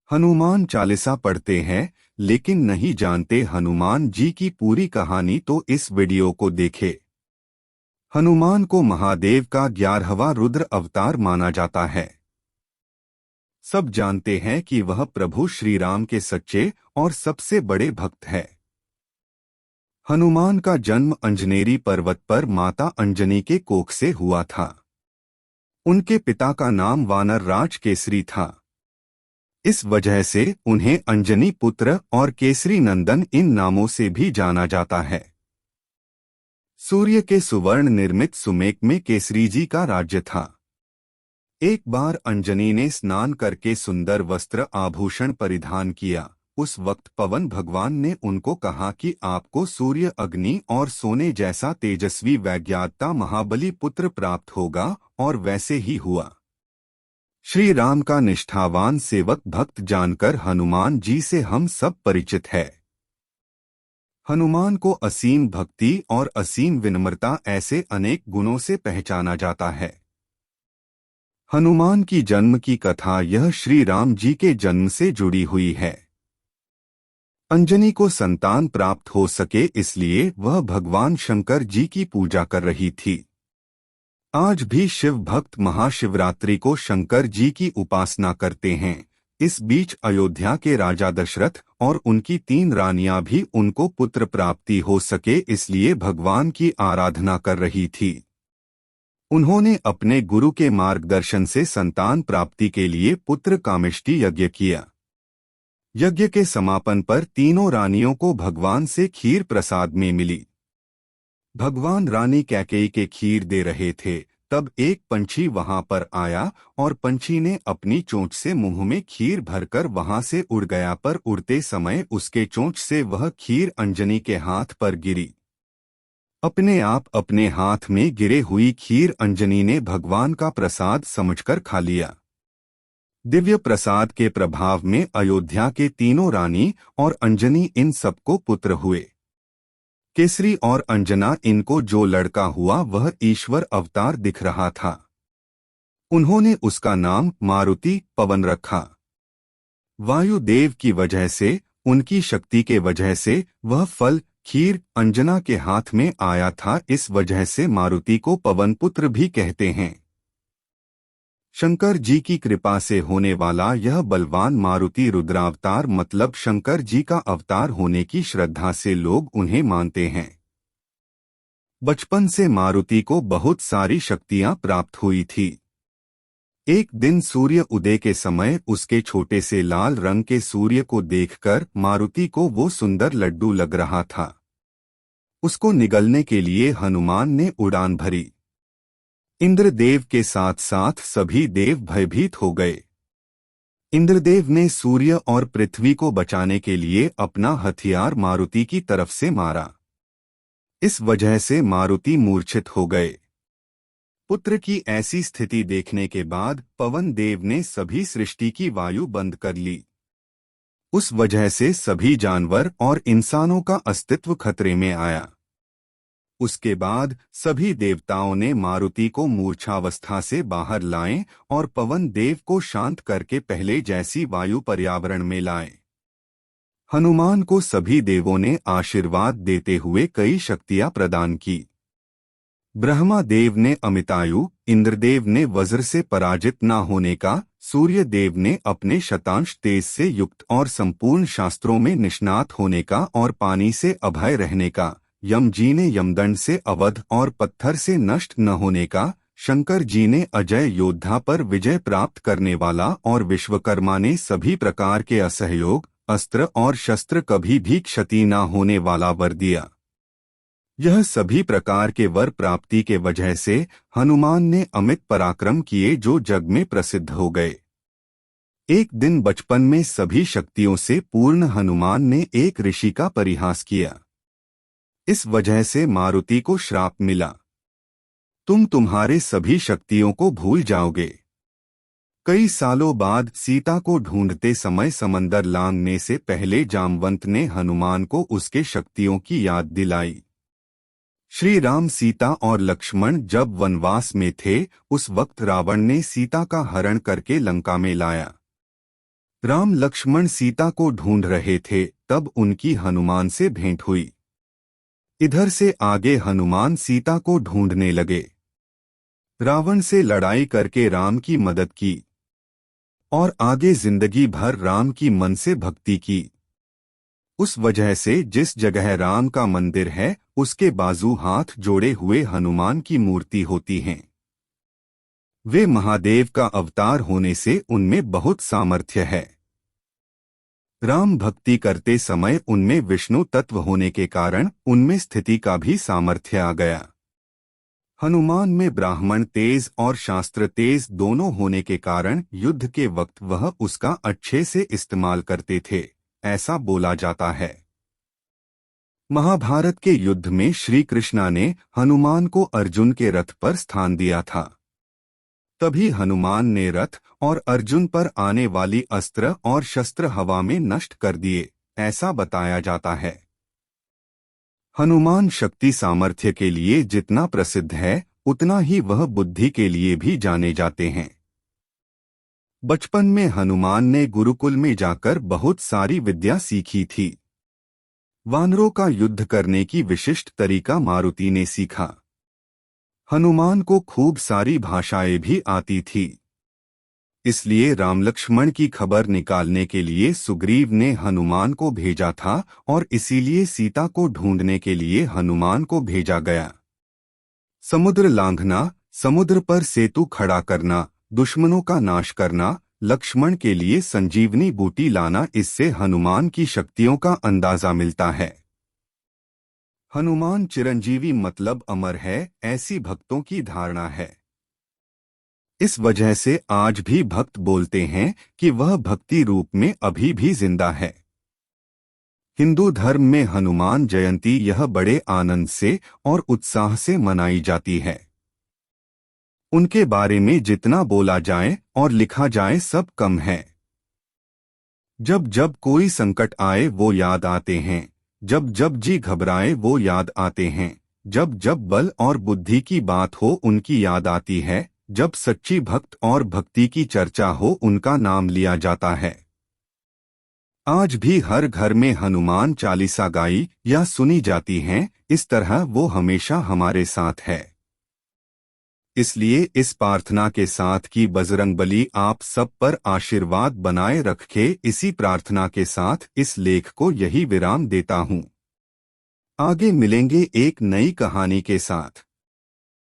हनुमान चालीसा पढ़ते हैं लेकिन नहीं जानते हनुमान जी की पूरी कहानी, तो इस वीडियो को देखें। हनुमान को महादेव का 11वां रुद्र अवतार माना जाता है। सब जानते हैं कि वह प्रभु श्री राम के सच्चे और सबसे बड़े भक्त हैं। हनुमान का जन्म अंजनेरी पर्वत पर माता अंजनी के कोख से हुआ था। उनके पिता का नाम वानर राज केसरी था। इस वजह से उन्हें अंजनी पुत्र और केसरी नंदन इन नामों से भी जाना जाता है। सूर्य के सुवर्ण निर्मित सुमेक में केसरी जी का राज्य था। एक बार अंजनी ने स्नान करके सुंदर वस्त्र आभूषण परिधान किया। उस वक्त पवन भगवान ने उनको कहा कि आपको सूर्य, अग्नि और सोने जैसा तेजस्वी वैज्ञाता महाबली पुत्र प्राप्त होगा, और वैसे ही हुआ। श्री राम का निष्ठावान सेवक भक्त जानकर हनुमान जी से हम सब परिचित है। हनुमान को असीम भक्ति और असीम विनम्रता ऐसे अनेक गुणों से पहचाना जाता है। हनुमान की जन्म की कथा यह श्री राम जी के जन्म से जुड़ी हुई है। अंजनी को संतान प्राप्त हो सके इसलिए वह भगवान शंकर जी की पूजा कर रही थी। आज भी शिव भक्त महाशिवरात्रि को शंकर जी की उपासना करते हैं। इस बीच अयोध्या के राजा दशरथ और उनकी 3 रानियां भी उनको पुत्र प्राप्ति हो सके इसलिए भगवान की आराधना कर रही थी। उन्होंने अपने गुरु के मार्गदर्शन से संतान प्राप्ति के लिए पुत्र कामेष्टि यज्ञ किया। यज्ञ के समापन पर तीनों रानियों को भगवान से खीर प्रसाद में मिली। भगवान रानी कैकेयी के खीर दे रहे थे, तब एक पंछी वहां पर आया और पंछी ने अपनी चोंच से मुंह में खीर भरकर वहां से उड़ गया, पर उड़ते समय उसके चोंच से वह खीर अंजनी के हाथ पर गिरी। अपने आप अपने हाथ में गिरे हुई खीर अंजनी ने भगवान का प्रसाद समझकर खा लिया। दिव्य प्रसाद के प्रभाव में अयोध्या के तीनों रानी और अंजनी इन सबको पुत्र हुए। केसरी और अंजना, इनको जो लड़का हुआ वह ईश्वर अवतार दिख रहा था। उन्होंने उसका नाम मारुति पवन रखा। वायुदेव की वजह से, उनकी शक्ति के वजह से वह फल खीर अंजना के हाथ में आया था। इस वजह से मारुति को पवन पुत्र भी कहते हैं। शंकर जी की कृपा से होने वाला यह बलवान मारुति रुद्रावतार मतलब शंकर जी का अवतार होने की श्रद्धा से लोग उन्हें मानते हैं। बचपन से मारुति को बहुत सारी शक्तियां प्राप्त हुई थी। एक दिन सूर्य उदय के समय उसके छोटे से लाल रंग के सूर्य को देखकर मारुति को वो सुंदर लड्डू लग रहा था। उसको निगलने के लिए हनुमान ने उड़ान भरी। इंद्रदेव के साथ साथ सभी देव भयभीत हो गए। इंद्रदेव ने सूर्य और पृथ्वी को बचाने के लिए अपना हथियार मारुति की तरफ से मारा। इस वजह से मारुति मूर्छित हो गए। पुत्र की ऐसी स्थिति देखने के बाद पवन देव ने सभी सृष्टि की वायु बंद कर ली। उस वजह से सभी जानवर और इंसानों का अस्तित्व खतरे में आया। उसके बाद सभी देवताओं ने मारुति को मूर्छावस्था से बाहर लाए और पवन देव को शांत करके पहले जैसी वायु पर्यावरण में लाए। हनुमान को सभी देवों ने आशीर्वाद देते हुए कई शक्तियां प्रदान की। ब्रह्मा देव ने अमितायु, इंद्रदेव ने वज्र से पराजित न होने का, सूर्य देव ने अपने शतांश तेज से युक्त और संपूर्ण शास्त्रों में निष्णात होने का और पानी से अभय रहने का, यम जी ने यमदंड से अवध और पत्थर से नष्ट न होने का, शंकर जी ने अजय योद्धा पर विजय प्राप्त करने वाला और विश्वकर्मा ने सभी प्रकार के असहयोग, अस्त्र और शस्त्र कभी भी क्षति न होने वाला वर दिया। यह सभी प्रकार के वर प्राप्ति के वजह से हनुमान ने अमित पराक्रम किए जो जग में प्रसिद्ध हो गए। एक दिन बचपन में सभी शक्तियों से पूर्ण हनुमान ने एक ऋषि का परिहास किया। इस वजह से मारुति को श्राप मिला, तुम तुम्हारे सभी शक्तियों को भूल जाओगे। कई सालों बाद सीता को ढूंढते समय समंदर लांघने से पहले जामवंत ने हनुमान को उसके शक्तियों की याद दिलाई। श्री राम, सीता और लक्ष्मण जब वनवास में थे उस वक्त रावण ने सीता का हरण करके लंका में लाया। राम लक्ष्मण सीता को ढूंढ रहे थे, तब उनकी हनुमान से भेंट हुई। इधर से आगे हनुमान सीता को ढूंढने लगे। रावण से लड़ाई करके राम की मदद की और आगे जिंदगी भर राम की मन से भक्ति की। उस वजह से जिस जगह राम का मंदिर है, उसके बाजू हाथ जोड़े हुए हनुमान की मूर्ति होती हैं। वे महादेव का अवतार होने से उनमें बहुत सामर्थ्य है। राम भक्ति करते समय उनमें विष्णु तत्व होने के कारण उनमें स्थिति का भी सामर्थ्य आ गया। हनुमान में ब्राह्मण तेज और शास्त्र तेज दोनों होने के कारण युद्ध के वक्त वह उसका अच्छे से इस्तेमाल करते थे, ऐसा बोला जाता है। महाभारत के युद्ध में श्री कृष्णा ने हनुमान को अर्जुन के रथ पर स्थान दिया था। तभी हनुमान ने रथ और अर्जुन पर आने वाली अस्त्र और शस्त्र हवा में नष्ट कर दिए, ऐसा बताया जाता है। हनुमान शक्ति सामर्थ्य के लिए जितना प्रसिद्ध है, उतना ही वह बुद्धि के लिए भी जाने जाते हैं। बचपन में हनुमान ने गुरुकुल में जाकर बहुत सारी विद्या सीखी थी। वानरों का युद्ध करने की विशिष्ट तरीका मारुति ने सीखा। हनुमान को खूब सारी भाषाएं भी आती थी। इसलिए राम लक्ष्मण की खबर निकालने के लिए सुग्रीव ने हनुमान को भेजा था और इसीलिए सीता को ढूंढने के लिए हनुमान को भेजा गया। समुद्र लांघना, समुद्र पर सेतु खड़ा करना, दुश्मनों का नाश करना, लक्ष्मण के लिए संजीवनी बूटी लाना, इससे हनुमान की शक्तियों का अंदाजा मिलता है। हनुमान चिरंजीवी मतलब अमर है, ऐसी भक्तों की धारणा है। इस वजह से आज भी भक्त बोलते हैं कि वह भक्ति रूप में अभी भी जिंदा है। हिंदू धर्म में हनुमान जयंती यह बड़े आनंद से और उत्साह से मनाई जाती है। उनके बारे में जितना बोला जाए और लिखा जाए सब कम है। जब जब कोई संकट आए वो याद आते हैं, जब जब जी घबराए वो याद आते हैं, जब जब बल और बुद्धि की बात हो उनकी याद आती है, जब सच्ची भक्त और भक्ति की चर्चा हो उनका नाम लिया जाता है। आज भी हर घर में हनुमान चालीसा गाई या सुनी जाती हैं, इस तरह वो हमेशा हमारे साथ है। इसलिए इस प्रार्थना के साथ कि बजरंगबली आप सब पर आशीर्वाद बनाए रखे, इसी प्रार्थना के साथ इस लेख को यही विराम देता हूँ। आगे मिलेंगे एक नई कहानी के साथ।